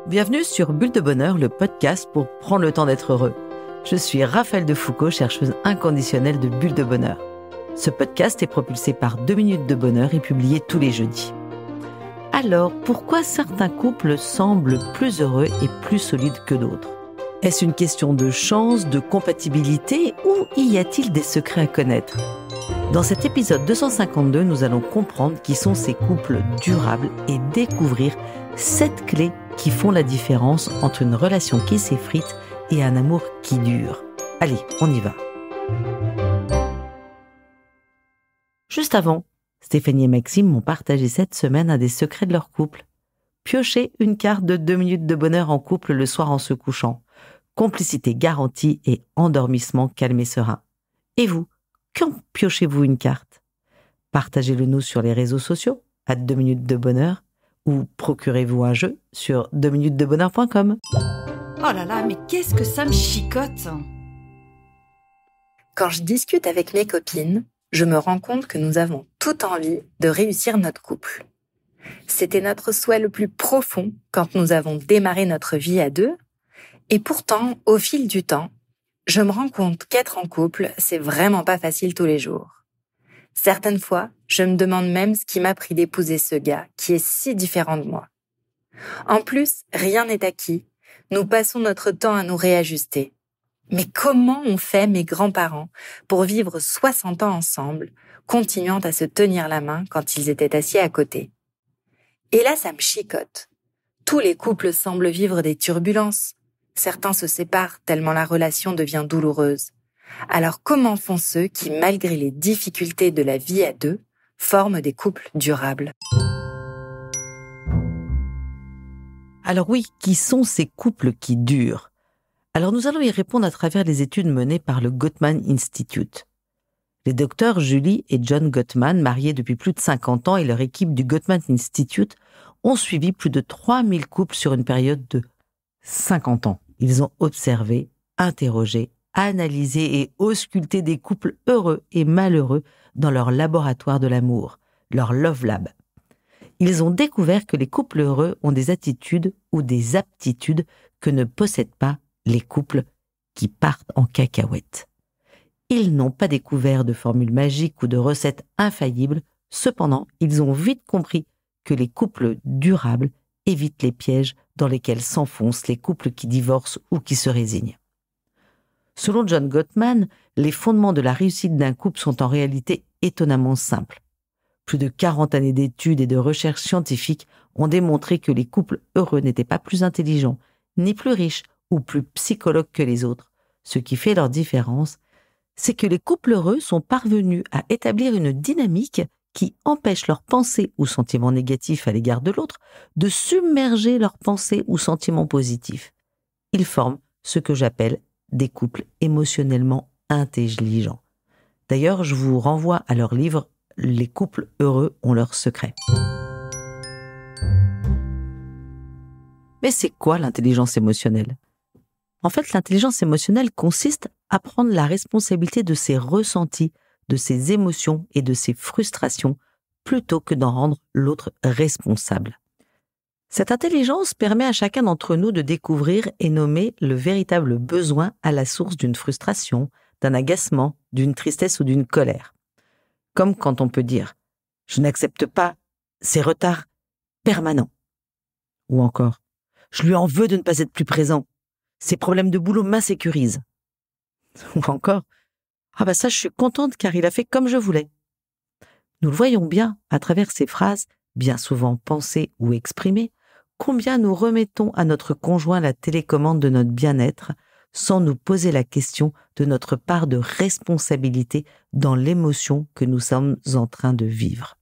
Bienvenue sur Bulle de Bonheur, le podcast pour prendre le temps d'être heureux. Je suis Raphaël de Foucault, chercheuse inconditionnelle de Bulle de Bonheur. Ce podcast est propulsé par 2 minutes de bonheur et publié tous les jeudis. Alors, pourquoi certains couples semblent plus heureux et plus solides que d'autres ? Est-ce une question de chance, de compatibilité ou y a-t-il des secrets à connaître ? Dans cet épisode 252, nous allons comprendre qui sont ces couples durables et découvrir 7 clés qui font la différence entre une relation qui s'effrite et un amour qui dure. Allez, on y va. Juste avant, Stéphanie et Maxime m'ont partagé cette semaine un des secrets de leur couple. Piocher une carte de 2 minutes de bonheur en couple le soir en se couchant. Complicité garantie et endormissement calme et serein. Et vous, quand piochez-vous une carte ? Partagez-le nous sur les réseaux sociaux, @2 minutes de bonheur, ou procurez-vous un jeu sur 2minutesdebonheur.com. Oh là là, mais qu'est-ce que ça me chicote ! Quand je discute avec mes copines, je me rends compte que nous avons toute envie de réussir notre couple. C'était notre souhait le plus profond quand nous avons démarré notre vie à deux, et pourtant, au fil du temps, je me rends compte qu'être en couple, c'est vraiment pas facile tous les jours. Certaines fois, je me demande même ce qui m'a pris d'épouser ce gars qui est si différent de moi. En plus, rien n'est acquis. Nous passons notre temps à nous réajuster. Mais comment ont fait mes grands-parents pour vivre 60 ans ensemble, continuant à se tenir la main quand ils étaient assis à côté ? Et là, ça me chicote. Tous les couples semblent vivre des turbulences. Certains se séparent tellement la relation devient douloureuse. Alors comment font ceux qui, malgré les difficultés de la vie à deux, forment des couples durables ? Alors oui, qui sont ces couples qui durent ? Alors nous allons y répondre à travers les études menées par le Gottman Institute. Les docteurs Julie et John Gottman, mariés depuis plus de 50 ans, et leur équipe du Gottman Institute ont suivi plus de 3000 couples sur une période de 50 ans. Ils ont observé, interrogé, analysé et ausculté des couples heureux et malheureux dans leur laboratoire de l'amour, leur Love Lab. Ils ont découvert que les couples heureux ont des attitudes ou des aptitudes que ne possèdent pas les couples qui partent en cacahuète. Ils n'ont pas découvert de formule magique ou de recette infaillible, cependant, ils ont vite compris que les couples durables évitent les pièges dans lesquels s'enfoncent les couples qui divorcent ou qui se résignent. Selon John Gottman, les fondements de la réussite d'un couple sont en réalité étonnamment simples. Plus de 40 années d'études et de recherches scientifiques ont démontré que les couples heureux n'étaient pas plus intelligents, ni plus riches ou plus psychologues que les autres. Ce qui fait leur différence, c'est que les couples heureux sont parvenus à établir une dynamique qui empêche leurs pensées ou sentiments négatifs à l'égard de l'autre de submerger leurs pensées ou sentiments positifs. Ils forment ce que j'appelle des couples émotionnellement intelligents. D'ailleurs, je vous renvoie à leur livre « Les couples heureux ont leurs secrets ». Mais c'est quoi l'intelligence émotionnelle ? En fait, l'intelligence émotionnelle consiste à prendre la responsabilité de ses ressentis, de ses émotions et de ses frustrations, plutôt que d'en rendre l'autre responsable. Cette intelligence permet à chacun d'entre nous de découvrir et nommer le véritable besoin à la source d'une frustration, d'un agacement, d'une tristesse ou d'une colère. Comme quand on peut dire « Je n'accepte pas ces retards permanents » ou encore « Je lui en veux de ne pas être plus présent. Ces problèmes de boulot m'insécurisent. » Ou encore « Ah bah ça, je suis contente car il a fait comme je voulais. » Nous le voyons bien à travers ces phrases, bien souvent pensées ou exprimées, combien nous remettons à notre conjoint la télécommande de notre bien-être sans nous poser la question de notre part de responsabilité dans l'émotion que nous sommes en train de vivre.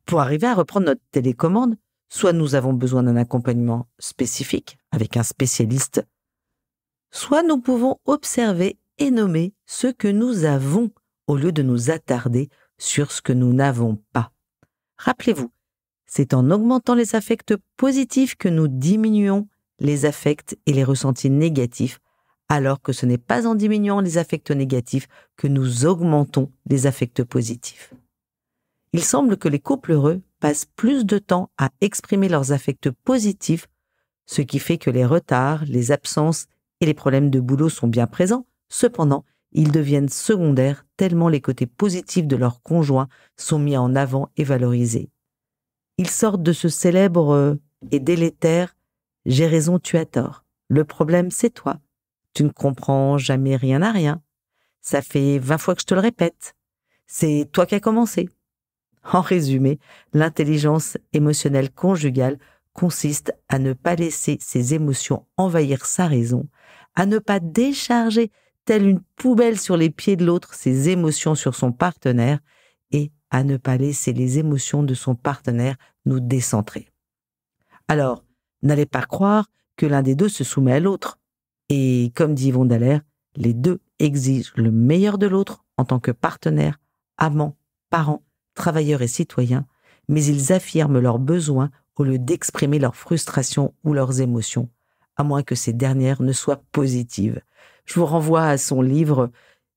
Pour arriver à reprendre notre télécommande, soit nous avons besoin d'un accompagnement spécifique avec un spécialiste, soit nous pouvons observer et nommer ce que nous avons au lieu de nous attarder sur ce que nous n'avons pas. Rappelez-vous, c'est en augmentant les affects positifs que nous diminuons les affects et les ressentis négatifs, alors que ce n'est pas en diminuant les affects négatifs que nous augmentons les affects positifs. Il semble que les couples heureux passent plus de temps à exprimer leurs affects positifs ce qui fait que les retards, les absences et les problèmes de boulot sont bien présents. Cependant, ils deviennent secondaires tellement les côtés positifs de leur conjoint sont mis en avant et valorisés. Ils sortent de ce célèbre et délétère « j'ai raison, tu as tort ». Le problème, c'est toi. Tu ne comprends jamais rien à rien. Ça fait 20 fois que je te le répète. C'est toi qui as commencé. En résumé, l'intelligence émotionnelle conjugale consiste à ne pas laisser ses émotions envahir sa raison, à ne pas décharger telle une poubelle sur les pieds de l'autre ses émotions sur son partenaire et à ne pas laisser les émotions de son partenaire nous décentrer. Alors, n'allez pas croire que l'un des deux se soumet à l'autre. Et comme dit Yvon Dallaire, les deux exigent le meilleur de l'autre en tant que partenaire, amant, parent, travailleurs et citoyens, mais ils affirment leurs besoins au lieu d'exprimer leurs frustrations ou leurs émotions, à moins que ces dernières ne soient positives. Je vous renvoie à son livre,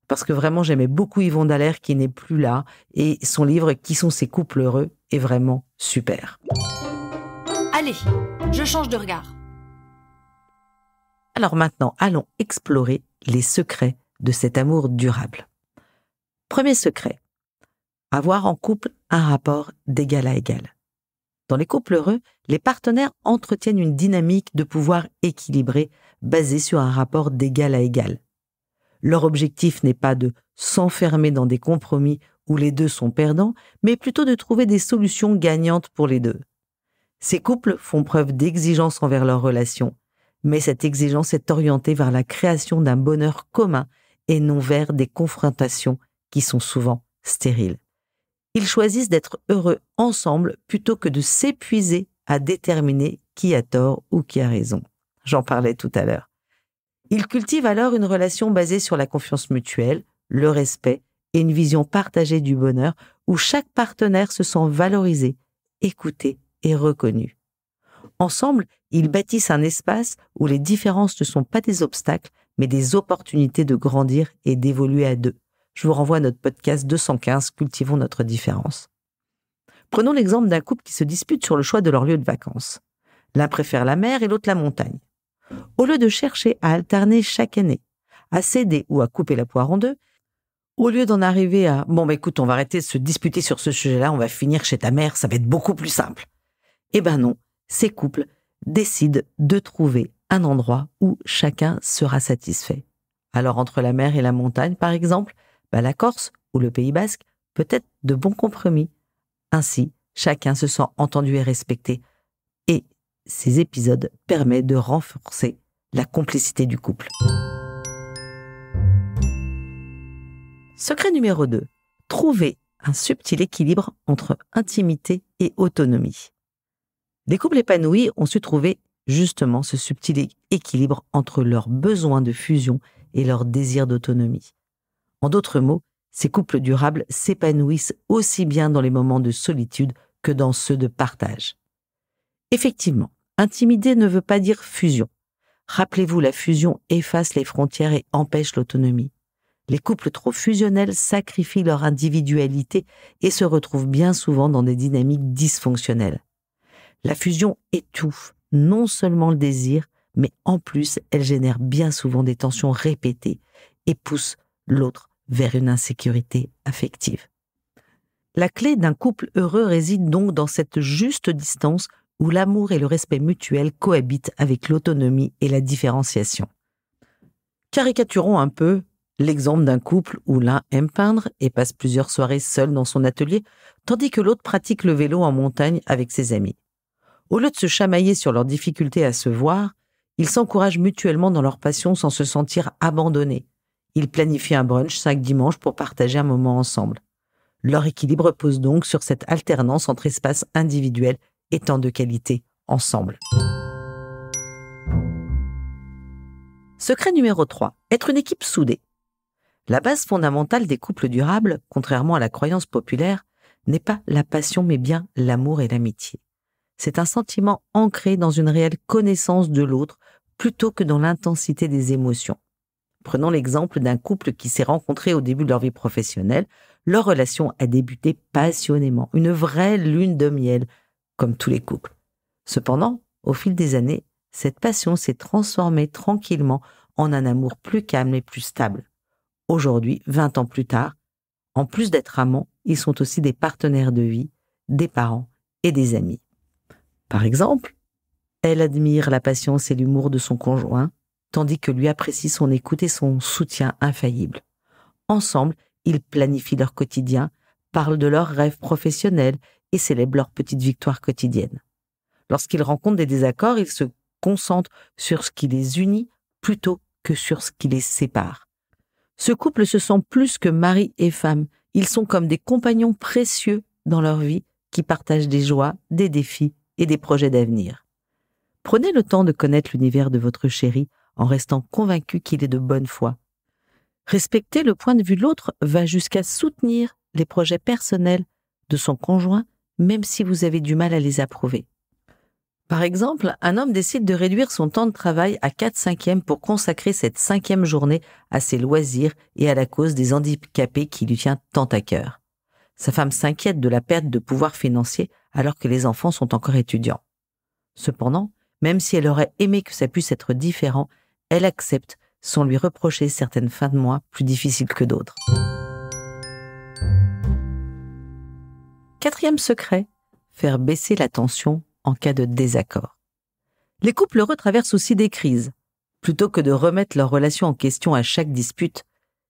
parce que vraiment j'aimais beaucoup Yvon Dallaire qui n'est plus là, et son livre « Qui sont ces couples heureux » est vraiment super. Allez, je change de regard. Alors maintenant, allons explorer les secrets de cet amour durable. Premier secret, avoir en couple un rapport d'égal à égal. Dans les couples heureux, les partenaires entretiennent une dynamique de pouvoir équilibrée basée sur un rapport d'égal à égal. Leur objectif n'est pas de s'enfermer dans des compromis où les deux sont perdants, mais plutôt de trouver des solutions gagnantes pour les deux. Ces couples font preuve d'exigence envers leur relation, mais cette exigence est orientée vers la création d'un bonheur commun et non vers des confrontations qui sont souvent stériles. Ils choisissent d'être heureux ensemble plutôt que de s'épuiser à déterminer qui a tort ou qui a raison. J'en parlais tout à l'heure. Ils cultivent alors une relation basée sur la confiance mutuelle, le respect et une vision partagée du bonheur où chaque partenaire se sent valorisé, écouté et reconnu. Ensemble, ils bâtissent un espace où les différences ne sont pas des obstacles, mais des opportunités de grandir et d'évoluer à deux. Je vous renvoie à notre podcast 215, Cultivons notre différence. Prenons l'exemple d'un couple qui se dispute sur le choix de leur lieu de vacances. L'un préfère la mer et l'autre la montagne. Au lieu de chercher à alterner chaque année, à céder ou à couper la poire en deux, au lieu d'en arriver à « bon, écoute, on va arrêter de se disputer sur ce sujet-là, on va finir chez ta mère, ça va être beaucoup plus simple ». Eh ben non, ces couples décident de trouver un endroit où chacun sera satisfait. Alors entre la mer et la montagne, par exemple, la Corse ou le Pays Basque peut être de bons compromis. Ainsi, chacun se sent entendu et respecté. Et ces épisodes permettent de renforcer la complicité du couple. Secret numéro 2. Trouver un subtil équilibre entre intimité et autonomie. Les couples épanouis ont su trouver justement ce subtil équilibre entre leurs besoins de fusion et leur désir d'autonomie. En d'autres mots, ces couples durables s'épanouissent aussi bien dans les moments de solitude que dans ceux de partage. Effectivement, intimité ne veut pas dire fusion. Rappelez-vous, la fusion efface les frontières et empêche l'autonomie. Les couples trop fusionnels sacrifient leur individualité et se retrouvent bien souvent dans des dynamiques dysfonctionnelles. La fusion étouffe non seulement le désir, mais en plus, elle génère bien souvent des tensions répétées et pousse l'autre vers une insécurité affective. La clé d'un couple heureux réside donc dans cette juste distance où l'amour et le respect mutuel cohabitent avec l'autonomie et la différenciation. Caricaturons un peu l'exemple d'un couple où l'un aime peindre et passe plusieurs soirées seul dans son atelier, tandis que l'autre pratique le vélo en montagne avec ses amis. Au lieu de se chamailler sur leurs difficultés à se voir, ils s'encouragent mutuellement dans leur passion sans se sentir abandonnés. Ils planifient un brunch 5 dimanches pour partager un moment ensemble. Leur équilibre repose donc sur cette alternance entre espace individuel et temps de qualité ensemble. Secret numéro 3. Être une équipe soudée. La base fondamentale des couples durables, contrairement à la croyance populaire, n'est pas la passion mais bien l'amour et l'amitié. C'est un sentiment ancré dans une réelle connaissance de l'autre plutôt que dans l'intensité des émotions. Prenons l'exemple d'un couple qui s'est rencontré au début de leur vie professionnelle. Leur relation a débuté passionnément, une vraie lune de miel, comme tous les couples. Cependant, au fil des années, cette passion s'est transformée tranquillement en un amour plus calme et plus stable. Aujourd'hui, 20 ans plus tard, en plus d'être amants, ils sont aussi des partenaires de vie, des parents et des amis. Par exemple, elle admire la patience et l'humour de son conjoint, tandis que lui apprécie son écoute et son soutien infaillible. Ensemble, ils planifient leur quotidien, parlent de leurs rêves professionnels et célèbrent leurs petites victoires quotidiennes. Lorsqu'ils rencontrent des désaccords, ils se concentrent sur ce qui les unit plutôt que sur ce qui les sépare. Ce couple se sent plus que mari et femme. Ils sont comme des compagnons précieux dans leur vie qui partagent des joies, des défis et des projets d'avenir. Prenez le temps de connaître l'univers de votre chéri en restant convaincu qu'il est de bonne foi. Respecter le point de vue de l'autre va jusqu'à soutenir les projets personnels de son conjoint, même si vous avez du mal à les approuver. Par exemple, un homme décide de réduire son temps de travail à 4/5 pour consacrer cette 5e journée à ses loisirs et à la cause des handicapés qui lui tient tant à cœur. Sa femme s'inquiète de la perte de pouvoir financier alors que les enfants sont encore étudiants. Cependant, même si elle aurait aimé que ça puisse être différent, elle accepte sans lui reprocher certaines fins de mois plus difficiles que d'autres. 4e secret, faire baisser la tension en cas de désaccord. Les couples heureux traversent aussi des crises. Plutôt que de remettre leur relation en question à chaque dispute,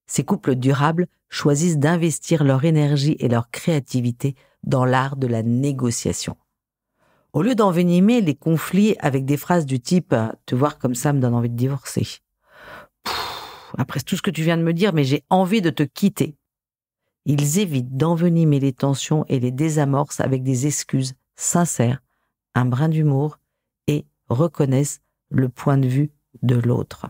ces couples durables choisissent d'investir leur énergie et leur créativité dans l'art de la négociation. Au lieu d'envenimer les conflits avec des phrases du type « te voir comme ça me donne envie de divorcer », après tout ce que tu viens de me dire, mais j'ai envie de te quitter. Ils évitent d'envenimer les tensions et les désamorcent avec des excuses sincères, un brin d'humour et reconnaissent le point de vue de l'autre.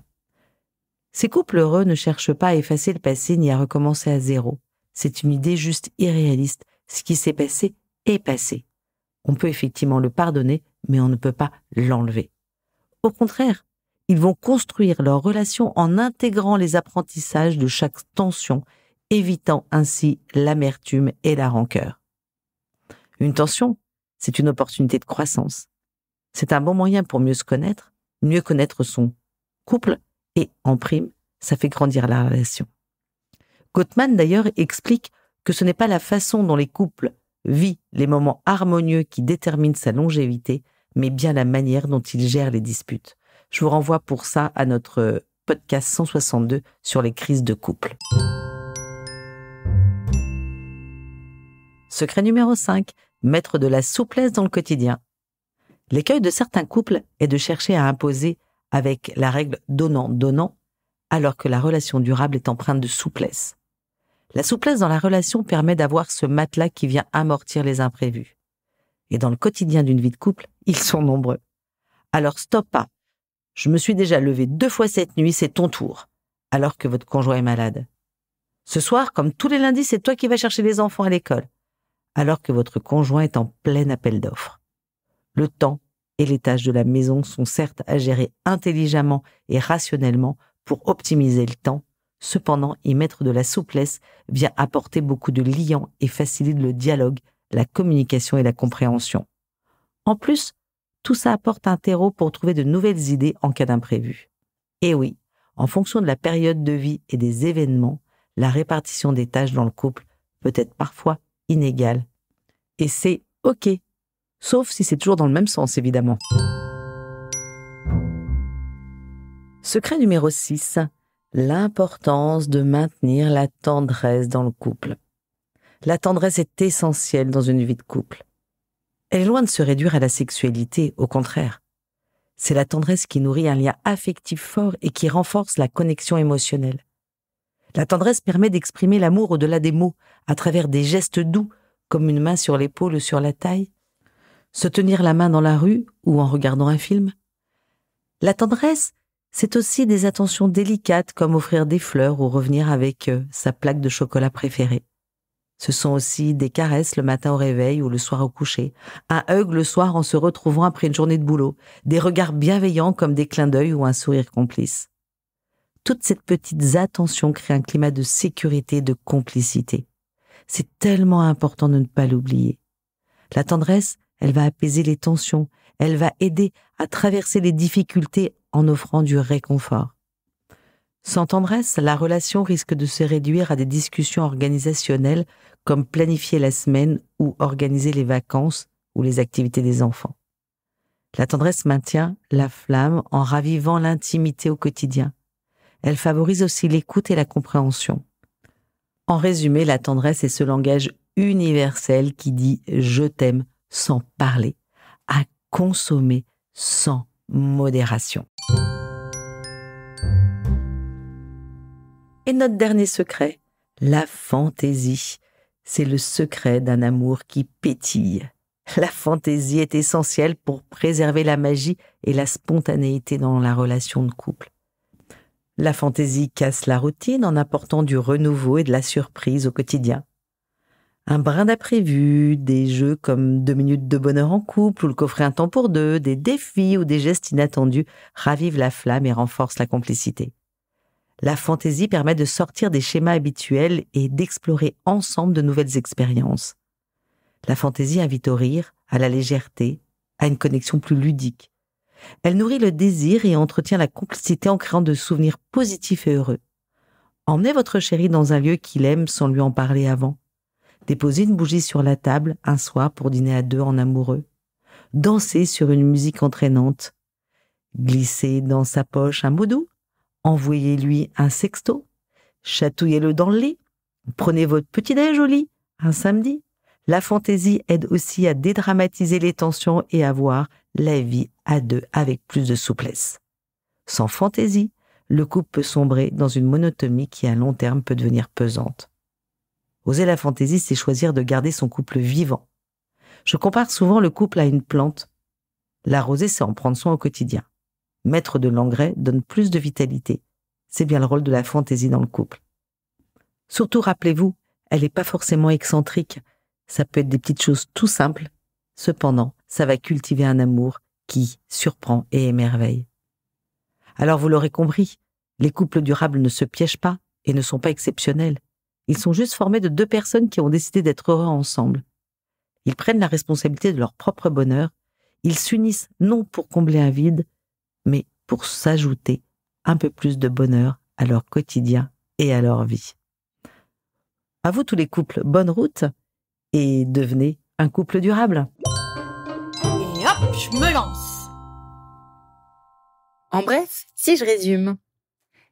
Ces couples heureux ne cherchent pas à effacer le passé ni à recommencer à zéro. C'est une idée juste irréaliste. Ce qui s'est passé est passé. On peut effectivement le pardonner, mais on ne peut pas l'enlever. Au contraire, ils vont construire leur relation en intégrant les apprentissages de chaque tension, évitant ainsi l'amertume et la rancœur. Une tension, c'est une opportunité de croissance. C'est un bon moyen pour mieux se connaître, mieux connaître son couple et, en prime, ça fait grandir la relation. Gottman, d'ailleurs, explique que ce n'est pas la façon dont les couples vivent les moments harmonieux qui déterminent sa longévité, mais bien la manière dont ils gèrent les disputes. Je vous renvoie pour ça à notre podcast 162 sur les crises de couple. Secret numéro 5, mettre de la souplesse dans le quotidien. L'écueil de certains couples est de chercher à imposer avec la règle donnant-donnant, alors que la relation durable est empreinte de souplesse. La souplesse dans la relation permet d'avoir ce matelas qui vient amortir les imprévus. Et dans le quotidien d'une vie de couple, ils sont nombreux. Alors stop pas. Je me suis déjà levé 2 fois cette nuit, c'est ton tour, alors que votre conjoint est malade. Ce soir, comme tous les lundis, c'est toi qui vas chercher les enfants à l'école, alors que votre conjoint est en plein appel d'offres. Le temps et les tâches de la maison sont certes à gérer intelligemment et rationnellement pour optimiser le temps, cependant y mettre de la souplesse vient apporter beaucoup de liant et facilite le dialogue, la communication et la compréhension. En plus, tout ça apporte un terreau pour trouver de nouvelles idées en cas d'imprévu. Et oui, en fonction de la période de vie et des événements, la répartition des tâches dans le couple peut être parfois inégale. Et c'est OK, sauf si c'est toujours dans le même sens, évidemment. Secret numéro 6, l'importance de maintenir la tendresse dans le couple. La tendresse est essentielle dans une vie de couple. Elle est loin de se réduire à la sexualité, au contraire. C'est la tendresse qui nourrit un lien affectif fort et qui renforce la connexion émotionnelle. La tendresse permet d'exprimer l'amour au-delà des mots, à travers des gestes doux, comme une main sur l'épaule ou sur la taille, se tenir la main dans la rue ou en regardant un film. La tendresse, c'est aussi des attentions délicates comme offrir des fleurs ou revenir avec sa plaque de chocolat préférée. Ce sont aussi des caresses le matin au réveil ou le soir au coucher, un hug le soir en se retrouvant après une journée de boulot, des regards bienveillants comme des clins d'œil ou un sourire complice. Toutes ces petites attentions créent un climat de sécurité et de complicité. C'est tellement important de ne pas l'oublier. La tendresse, elle va apaiser les tensions, Elle va aider à traverser les difficultés en offrant du réconfort. Sans tendresse, la relation risque de se réduire à des discussions organisationnelles comme planifier la semaine ou organiser les vacances ou les activités des enfants. La tendresse maintient la flamme en ravivant l'intimité au quotidien. Elle favorise aussi l'écoute et la compréhension. En résumé, la tendresse est ce langage universel qui dit « je t'aime » sans parler, à consommer sans modération. Et notre dernier secret, la fantaisie. C'est le secret d'un amour qui pétille. La fantaisie est essentielle pour préserver la magie et la spontanéité dans la relation de couple. La fantaisie casse la routine en apportant du renouveau et de la surprise au quotidien. Un brin d'imprévu, des jeux comme 2 minutes de bonheur en couple ou le coffret un temps pour deux, des défis ou des gestes inattendus ravivent la flamme et renforcent la complicité. La fantaisie permet de sortir des schémas habituels et d'explorer ensemble de nouvelles expériences. La fantaisie invite au rire, à la légèreté, à une connexion plus ludique. Elle nourrit le désir et entretient la complicité en créant de souvenirs positifs et heureux. Emmenez votre chéri dans un lieu qu'il aime sans lui en parler avant. Déposez une bougie sur la table un soir pour dîner à 2 en amoureux. Dansez sur une musique entraînante. Glissez dans sa poche un mot doux. Envoyez-lui un sexto, chatouillez-le dans le lit, prenez votre petit-déj au lit, un samedi. La fantaisie aide aussi à dédramatiser les tensions et à voir la vie à 2 avec plus de souplesse. Sans fantaisie, le couple peut sombrer dans une monotonie qui à long terme peut devenir pesante. Oser la fantaisie, c'est choisir de garder son couple vivant. Je compare souvent le couple à une plante. L'arroser, c'est en prendre soin au quotidien. Mettre de l'engrais donne plus de vitalité. C'est bien le rôle de la fantaisie dans le couple. Surtout, rappelez-vous, elle n'est pas forcément excentrique. Ça peut être des petites choses tout simples. Cependant, ça va cultiver un amour qui surprend et émerveille. Alors vous l'aurez compris, les couples durables ne se piègent pas et ne sont pas exceptionnels. Ils sont juste formés de 2 personnes qui ont décidé d'être heureux ensemble. Ils prennent la responsabilité de leur propre bonheur. Ils s'unissent non pour combler un vide, mais pour s'ajouter un peu plus de bonheur à leur quotidien et à leur vie. À vous tous les couples, bonne route et devenez un couple durable. Et hop, je me lance. En bref, si je résume,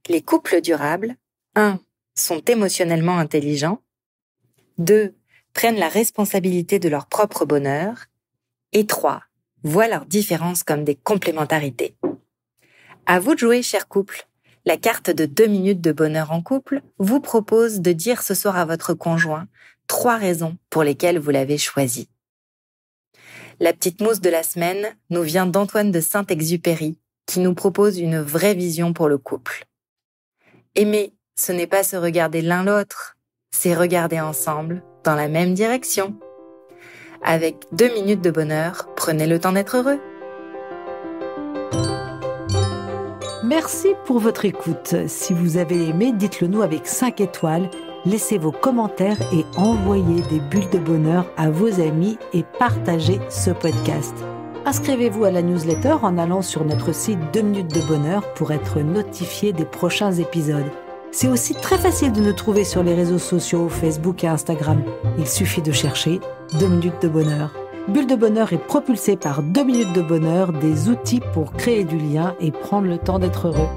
les couples durables, 1. sont émotionnellement intelligents, 2. prennent la responsabilité de leur propre bonheur, et 3. voient leurs différences comme des complémentarités. À vous de jouer, chers couples. La carte de 2 minutes de bonheur en couple vous propose de dire ce soir à votre conjoint 3 raisons pour lesquelles vous l'avez choisi. La petite mousse de la semaine nous vient d'Antoine de Saint-Exupéry, qui nous propose une vraie vision pour le couple. Aimer, ce n'est pas se regarder l'un l'autre, c'est regarder ensemble dans la même direction. Avec 2 minutes de bonheur, prenez le temps d'être heureux. Merci pour votre écoute. Si vous avez aimé, dites-le nous avec 5 étoiles. Laissez vos commentaires et envoyez des bulles de bonheur à vos amis et partagez ce podcast. Inscrivez-vous à la newsletter en allant sur notre site 2 minutes de bonheur pour être notifié des prochains épisodes. C'est aussi très facile de nous trouver sur les réseaux sociaux, Facebook et Instagram. Il suffit de chercher 2 minutes de bonheur. Bulle de bonheur est propulsée par 2 minutes de bonheur, des outils pour créer du lien et prendre le temps d'être heureux.